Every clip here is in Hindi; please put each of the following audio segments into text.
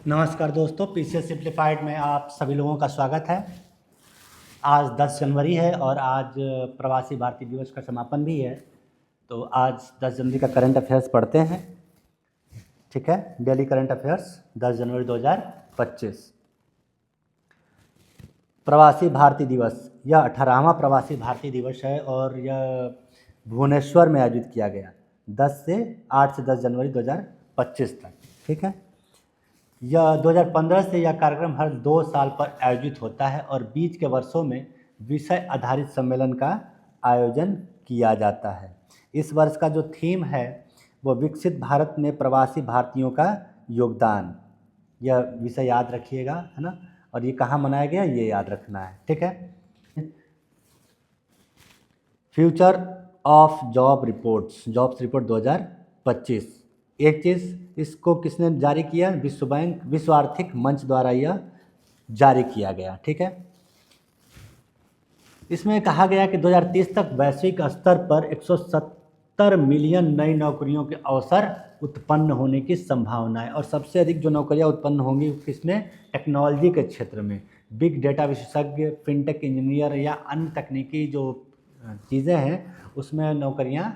नमस्कार दोस्तों, पीसीएस सिंप्लीफाइड में आप सभी लोगों का स्वागत है। आज 10 जनवरी है और आज प्रवासी भारतीय दिवस का समापन भी है। तो आज 10 जनवरी का करंट अफेयर्स पढ़ते हैं। ठीक है, डेली करंट अफेयर्स 10 जनवरी 2025। प्रवासी भारतीय दिवस, यह 18वां प्रवासी भारतीय दिवस है और यह भुवनेश्वर में आयोजित किया गया 8 से 10 जनवरी 2025 तक। ठीक है, यह 2015 से यह कार्यक्रम हर 2 साल पर आयोजित होता है और बीच के वर्षों में विषय आधारित सम्मेलन का आयोजन किया जाता है। इस वर्ष का जो थीम है वो विकसित भारत में प्रवासी भारतीयों का योगदान। यह विषय याद रखिएगा, है ना। और ये कहाँ मनाया गया ये याद रखना है। ठीक है, future of job reports, jobs report 2025। एक चीज़, इसको किसने जारी किया? विश्व बैंक, विश्व आर्थिक मंच द्वारा यह जारी किया गया। ठीक है, इसमें कहा गया कि 2030 तक वैश्विक स्तर पर 170 मिलियन नई नौकरियों के अवसर उत्पन्न होने की संभावना है और सबसे अधिक जो नौकरियां उत्पन्न होंगी किसमें? टेक्नोलॉजी के क्षेत्र में। बिग डेटा विशेषज्ञ, फिनटेक इंजीनियर या अन्य तकनीकी जो चीज़ें हैं उसमें नौकरियां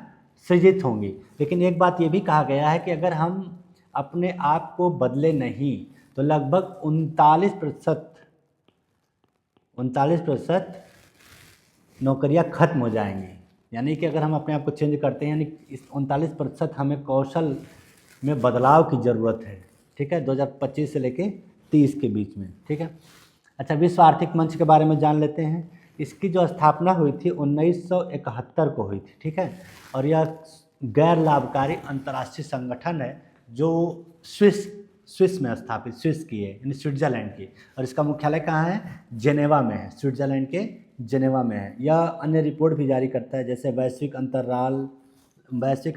सृजित होंगी। लेकिन एक बात ये भी कहा गया है कि अगर हम अपने आप को बदले नहीं तो लगभग 39% नौकरियां खत्म हो जाएंगी। यानी कि अगर हम अपने आप को चेंज करते हैं, यानी इस 39% हमें कौशल में बदलाव की ज़रूरत है। ठीक है, 2025 से लेके 30 के बीच में। ठीक है, अच्छा, विश्व आर्थिक मंच के बारे में जान लेते हैं। इसकी जो स्थापना हुई थी 1971 को हुई थी। ठीक है, और यह गैर लाभकारी अंतर्राष्ट्रीय संगठन है जो स्विस में स्थापित, स्विस की है, यानी स्विट्ज़रलैंड की। और इसका मुख्यालय कहाँ है? जेनेवा में है, स्विट्ज़रलैंड के जेनेवा में है। यह अन्य रिपोर्ट भी जारी करता है, जैसे वैश्विक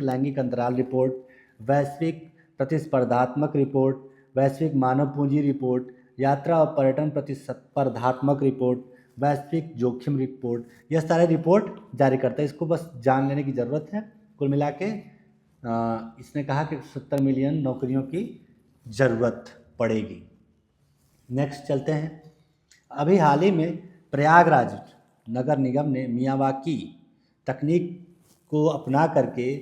लैंगिक अंतराल रिपोर्ट, वैश्विक प्रतिस्पर्धात्मक रिपोर्ट, वैश्विक मानव पूंजी रिपोर्ट, यात्रा और पर्यटन प्रतिस्पर्धात्मक रिपोर्ट, वैश्विक जोखिम रिपोर्ट। यह सारे रिपोर्ट जारी करता है। इसको बस जान लेने की ज़रूरत है। कुल मिला के इसने कहा कि 70 मिलियन नौकरियों की ज़रूरत पड़ेगी। नेक्स्ट चलते हैं। अभी हाल ही में प्रयागराज नगर निगम ने मियावाकी तकनीक को अपना करके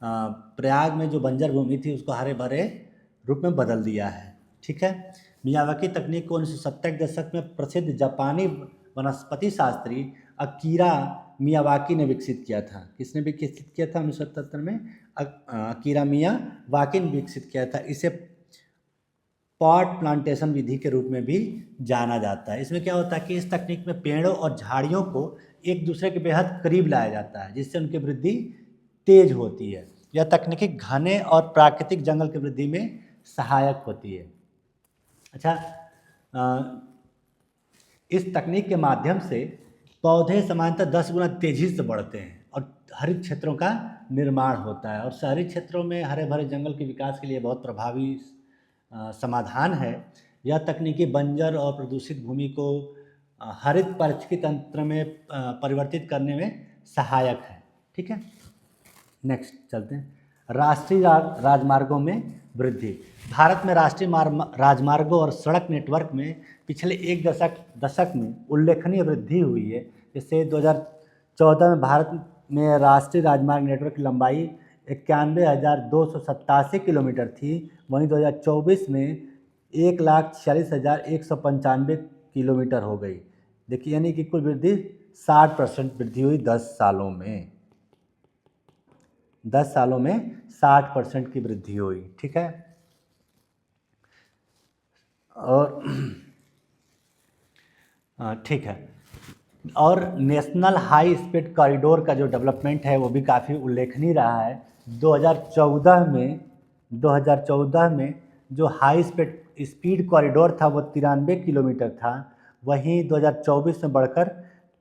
प्रयाग में जो बंजर भूमि थी उसको हरे भरे रूप में बदल दिया है। ठीक है, मियावाकी तकनीक को 1970 के दशक में प्रसिद्ध जापानी वनस्पति शास्त्री अकीरा मियावाकी ने विकसित किया था। किसने विकसित किया था? 1977 में अकीरा मियावाकी ने विकसित किया था। इसे पॉट प्लांटेशन विधि के रूप में भी जाना जाता है। इसमें क्या होता है कि इस तकनीक में पेड़ों और झाड़ियों को एक दूसरे के बेहद करीब लाया जाता है जिससे उनकी वृद्धि तेज होती है। यह तकनीकी घने और प्राकृतिक जंगल की वृद्धि में सहायक होती है। अच्छा, इस तकनीक के माध्यम से पौधे सामान्यतः 10 गुना तेजी से बढ़ते हैं और हरित क्षेत्रों का निर्माण होता है। और शहरी क्षेत्रों में हरे भरे जंगल के विकास के लिए बहुत प्रभावी समाधान है। यह तकनीकी बंजर और प्रदूषित भूमि को हरित पारिस्थितिकी तंत्र में परिवर्तित करने में सहायक है। ठीक है, नेक्स्ट चलते हैं। राष्ट्रीय राजमार्गों में वृद्धि। भारत में राष्ट्रीय राजमार्गों और सड़क नेटवर्क में पिछले एक दशक में उल्लेखनीय वृद्धि हुई है। जैसे 2014 में भारत में राष्ट्रीय राजमार्ग नेटवर्क की लंबाई 91,287 किलोमीटर थी, वहीं 2024 में 1,46,195 किलोमीटर हो गई। देखिए, यानी कि कुल वृद्धि 60% वृद्धि हुई 10 सालों में। 10 सालों में 60% की वृद्धि हुई। ठीक है, और ठीक है, और नेशनल हाई स्पीड कॉरिडोर का जो डेवलपमेंट है वो भी काफ़ी उल्लेखनीय रहा है। 2014 में जो हाई स्पीड कॉरिडोर था वो 93 किलोमीटर था, वहीं 2024 में बढ़कर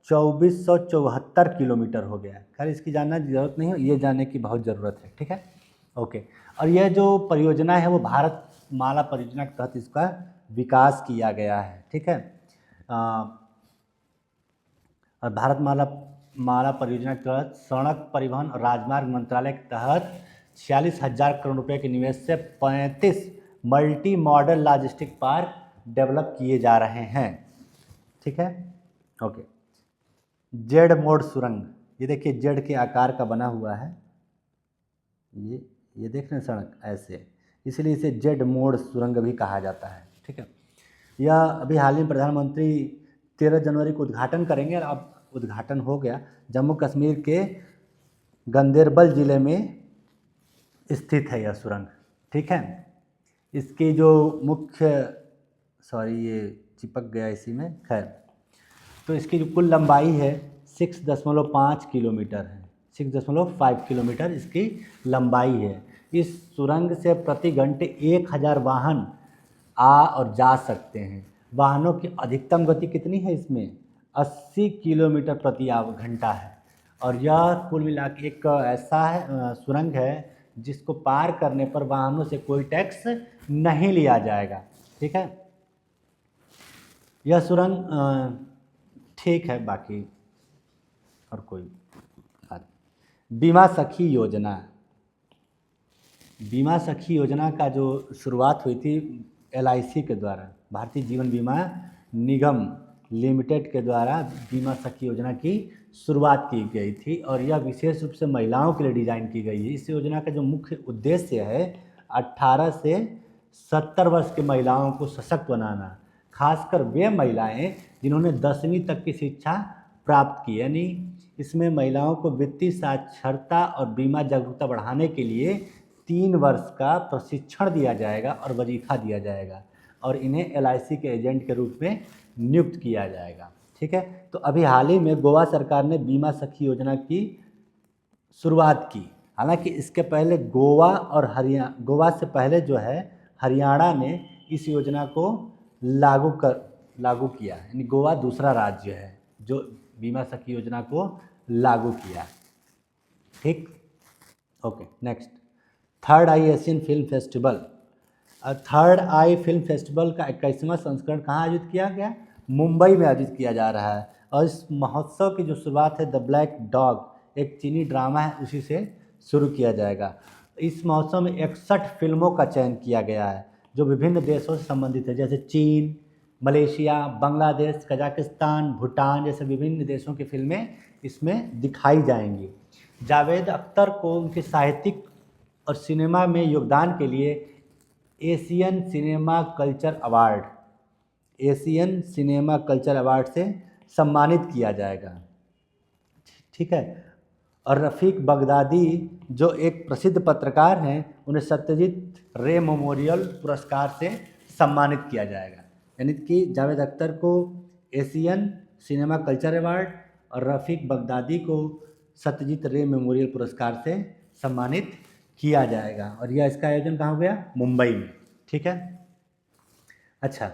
2474 किलोमीटर हो गया। खैर इसकी जानना की ज़रूरत नहीं है, ये जानने की बहुत ज़रूरत है। ठीक है, ओके। और यह जो परियोजना है वो भारत माला परियोजना के तहत इसका विकास किया गया है। ठीक है, और भारत माला परियोजना के तहत सड़क परिवहन और राजमार्ग मंत्रालय के तहत 46,000 करोड़ रुपए के निवेश से 35 multi modal logistic park develop किए जा रहे हैं। ठीक है, ओके। जेड मोड सुरंग, ये देखिए जेड के आकार का बना हुआ है, ये देख रहे हैं सड़क ऐसे, इसलिए इसे जेड मोड सुरंग भी कहा जाता है। ठीक है, यह अभी हाल ही में प्रधानमंत्री 13 जनवरी को उद्घाटन करेंगे और अब उद्घाटन हो गया। जम्मू कश्मीर के गंदेरबल ज़िले में स्थित है यह सुरंग। ठीक है, इसकी जो मुख्य, सॉरी ये चिपक गया इसी में, खैर, तो इसकी जो कुल लंबाई है 6.5 किलोमीटर है, 6.5 किलोमीटर इसकी लंबाई है। इस सुरंग से प्रति घंटे 1000 वाहन आ और जा सकते हैं। वाहनों की अधिकतम गति कितनी है इसमें? 80 किलोमीटर प्रति घंटा है। और यह कुल मिला के एक ऐसा है सुरंग है जिसको पार करने पर वाहनों से कोई टैक्स नहीं लिया जाएगा। ठीक है, यह सुरंग ठीक है, बाकी और कोई बात। बीमा सखी योजना, बीमा सखी योजना का जो शुरुआत हुई थी LIC के द्वारा, भारतीय जीवन बीमा निगम लिमिटेड के द्वारा बीमा सखी योजना की शुरुआत की गई थी और यह विशेष रूप से महिलाओं के लिए डिज़ाइन की गई है। इस योजना का जो मुख्य उद्देश्य है 18 से 70 वर्ष की महिलाओं को सशक्त बनाना, खासकर वे महिलाएं जिन्होंने 10वीं तक की शिक्षा प्राप्त की। यानी इसमें महिलाओं को वित्तीय साक्षरता और बीमा जागरूकता बढ़ाने के लिए 3 वर्ष का प्रशिक्षण दिया जाएगा और वजीफा दिया जाएगा और इन्हें LIC के एजेंट के रूप में नियुक्त किया जाएगा। ठीक है, तो अभी हाल ही में गोवा सरकार ने बीमा सखी योजना की शुरुआत की। हालांकि इसके पहले गोवा और गोवा से पहले जो है हरियाणा ने इस योजना को लागू किया, यानी गोवा दूसरा राज्य है जो बीमा सखी योजना को लागू किया। ठीक, ओके, नेक्स्ट। थर्ड आई एशियन फिल्म फेस्टिवल। थर्ड आई फिल्म फेस्टिवल का 21वां संस्करण कहाँ आयोजित किया गया? मुंबई में आयोजित किया जा रहा है और इस महोत्सव की जो शुरुआत है द ब्लैक डॉग, एक चीनी ड्रामा है, उसी से शुरू किया जाएगा। इस महोत्सव में 61 फिल्मों का चयन किया गया है जो विभिन्न देशों से संबंधित है, जैसे चीन, मलेशिया, बांग्लादेश, कजाकिस्तान, भूटान जैसे विभिन्न देशों की फिल्में इसमें दिखाई जाएंगी। जावेद अख्तर को उनके साहित्यिक और सिनेमा में योगदान के लिए एशियन सिनेमा कल्चर अवार्ड से सम्मानित किया जाएगा। ठीक है, और रफ़ीक बगदादी जो एक प्रसिद्ध पत्रकार हैं, उन्हें सत्यजीत रे मेमोरियल पुरस्कार से सम्मानित किया जाएगा। यानी कि जावेद अख्तर को एशियन सिनेमा कल्चर अवार्ड और रफ़ीक बगदादी को सत्यजीत रे मेमोरियल पुरस्कार से सम्मानित किया जाएगा और यह इसका आयोजन कहाँ हो गया? मुंबई में। ठीक है, अच्छा,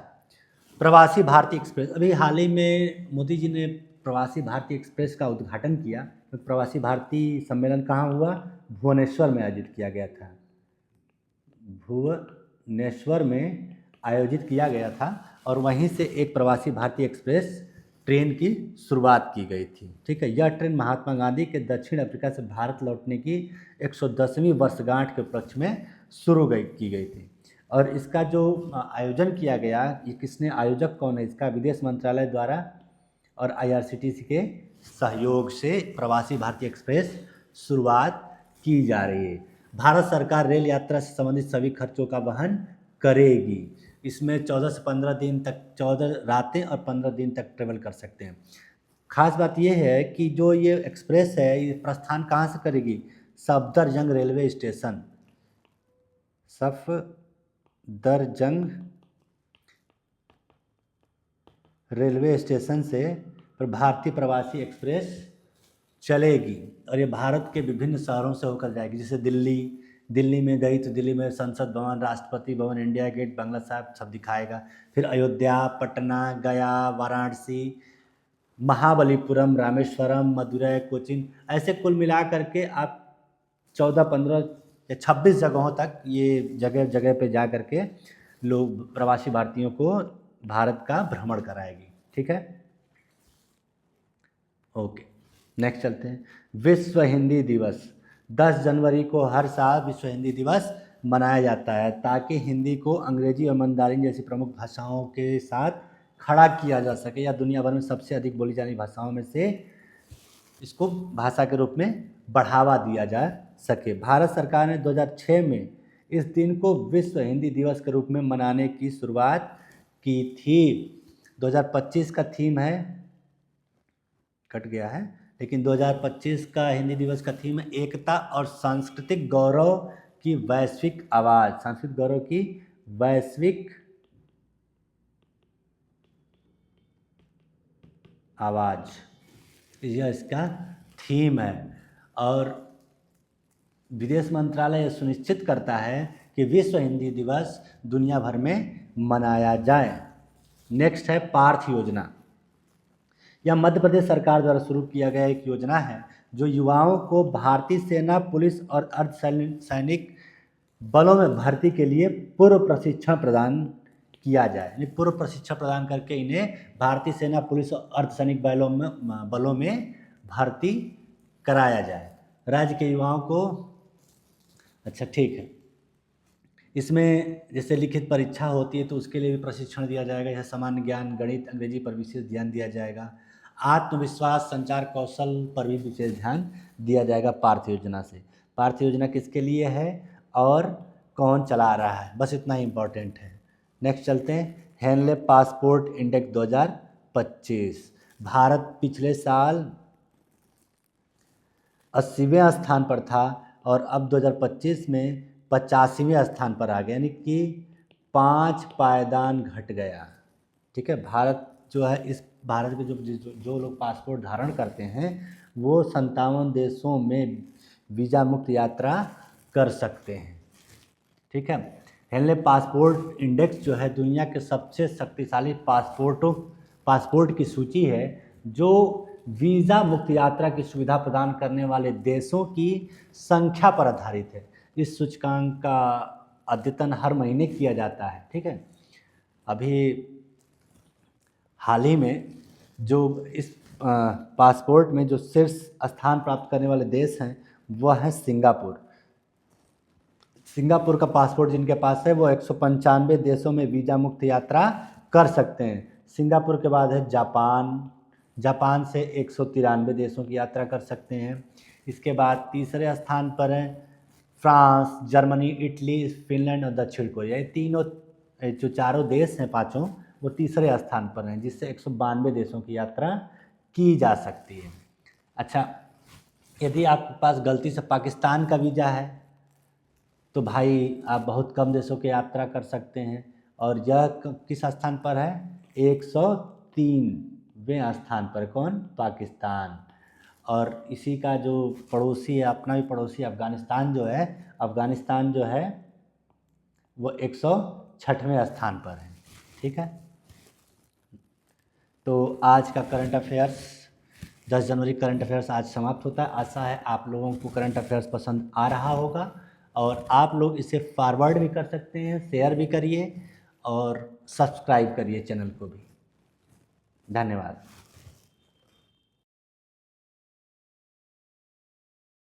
प्रवासी भारतीय एक्सप्रेस। अभी हाल ही में मोदी जी ने प्रवासी भारतीय एक्सप्रेस का उद्घाटन किया। तो प्रवासी भारतीय सम्मेलन कहाँ हुआ? भुवनेश्वर में आयोजित किया गया था। भुवनेश्वर में आयोजित किया गया था और वहीं से एक प्रवासी भारतीय एक्सप्रेस ट्रेन की शुरुआत की गई थी। ठीक है, यह ट्रेन महात्मा गांधी के दक्षिण अफ्रीका से भारत लौटने की 110वीं वर्षगांठ के उपलक्ष्य में शुरू की गई थी। और इसका जो आयोजन किया गया, ये किसने, आयोजक कौन है इसका? विदेश मंत्रालय द्वारा और IRCTC के सहयोग से प्रवासी भारतीय एक्सप्रेस शुरुआत की जा रही है। भारत सरकार रेल यात्रा से संबंधित सभी खर्चों का वहन करेगी। इसमें 14 से 15 दिन तक, 14 रातें और 15 दिन तक ट्रेवल कर सकते हैं। खास बात यह है कि जो ये एक्सप्रेस है, ये प्रस्थान कहाँ से करेगी? Safdarjung railway station, Safdarjung railway station से भारतीय प्रवासी एक्सप्रेस चलेगी और ये भारत के विभिन्न शहरों से होकर जाएगी। जैसे दिल्ली में गई तो दिल्ली में संसद भवन, राष्ट्रपति भवन, इंडिया गेट, बंगला साहब सब दिखाएगा। फिर अयोध्या, पटना, गया, वाराणसी, महाबलीपुरम, रामेश्वरम, मदुरै, कोचीन, ऐसे कुल मिला करके आप 14, 15 या 26 जगहों तक ये जगह जगह पे जा करके लोग प्रवासी भारतीयों को भारत का भ्रमण कराएगी। ठीक है, ओके, नेक्स्ट चलते हैं। विश्व हिंदी दिवस। 10 जनवरी को हर साल विश्व हिंदी दिवस मनाया जाता है ताकि हिंदी को अंग्रेजी और मंदारिन जैसी प्रमुख भाषाओं के साथ खड़ा किया जा सके या दुनिया भर में सबसे अधिक बोली जाने भाषाओं में से इसको भाषा के रूप में बढ़ावा दिया जा सके। भारत सरकार ने 2006 में इस दिन को विश्व हिंदी दिवस के रूप में मनाने की शुरुआत की थी। 2025 का थीम है, कट गया है, लेकिन 2025 का हिंदी दिवस का थीम है एकता और सांस्कृतिक गौरव की वैश्विक आवाज़। सांस्कृतिक गौरव की वैश्विक आवाज़, यह इसका थीम है। और विदेश मंत्रालय यह सुनिश्चित करता है कि विश्व हिंदी दिवस दुनिया भर में मनाया जाए। नेक्स्ट है पार्थ योजना। यह मध्य प्रदेश सरकार द्वारा शुरू किया गया एक योजना है जो युवाओं को भारतीय सेना, पुलिस और अर्धसैनिक बलों में भर्ती के लिए पूर्व प्रशिक्षण प्रदान किया जाए। पूर्व प्रशिक्षण प्रदान करके इन्हें भारतीय सेना, पुलिस और अर्धसैनिक बलों में भर्ती कराया जाए राज्य के युवाओं को। अच्छा ठीक है, इसमें जैसे लिखित परीक्षा होती है तो उसके लिए भी प्रशिक्षण दिया जाएगा। यह सामान्य ज्ञान, गणित, अंग्रेजी पर विशेष ध्यान दिया जाएगा। आत्मविश्वास, संचार कौशल पर भी विशेष ध्यान दिया जाएगा पार्थ योजना से। पार्थ योजना किसके लिए है और कौन चला रहा है, बस इतना ही इम्पोर्टेंट है। नेक्स्ट चलते हैं, हेनले पासपोर्ट इंडेक्स 2025। भारत पिछले साल 80वें स्थान पर था और अब 2025 में 85वें स्थान पर आ गया, यानी कि 5 पायदान घट गया। ठीक है, भारत जो है, इस भारत के जो लोग पासपोर्ट धारण करते हैं वो 57 देशों में वीज़ा मुक्त यात्रा कर सकते हैं। ठीक है, हेनले पासपोर्ट इंडेक्स जो है दुनिया के सबसे शक्तिशाली पासपोर्ट की सूची है जो वीज़ा मुक्त यात्रा की सुविधा प्रदान करने वाले देशों की संख्या पर आधारित है। इस सूचकांक का अद्यतन हर महीने किया जाता है। ठीक है, अभी हाल ही में जो इस पासपोर्ट में जो शीर्ष स्थान प्राप्त करने वाले देश हैं वह है सिंगापुर। सिंगापुर का पासपोर्ट जिनके पास है वो 195 देशों में वीज़ा मुक्त यात्रा कर सकते हैं। सिंगापुर के बाद है जापान से 193 देशों की यात्रा कर सकते हैं। इसके बाद तीसरे स्थान पर है फ्रांस, जर्मनी, इटली, फिनलैंड और दक्षिण कोरिया। ये तीनों जो चारों देश हैं, पाँचों, वो तीसरे स्थान पर हैं, जिससे 192 देशों की यात्रा की जा सकती है। अच्छा, यदि आपके पास गलती से पाकिस्तान का वीज़ा है तो भाई आप बहुत कम देशों की यात्रा कर सकते हैं। और यह किस स्थान पर है? 103वें स्थान पर। कौन? पाकिस्तान। और इसी का जो पड़ोसी है, अपना भी पड़ोसी अफ़गानिस्तान जो है वो 106वें स्थान पर है। ठीक है, तो आज का करंट अफेयर्स 10 जनवरी करंट अफेयर्स आज समाप्त होता है। आशा है आप लोगों को करंट अफेयर्स पसंद आ रहा होगा और आप लोग इसे फॉरवर्ड भी कर सकते हैं, शेयर भी करिए और सब्सक्राइब करिए चैनल को भी। धन्यवाद।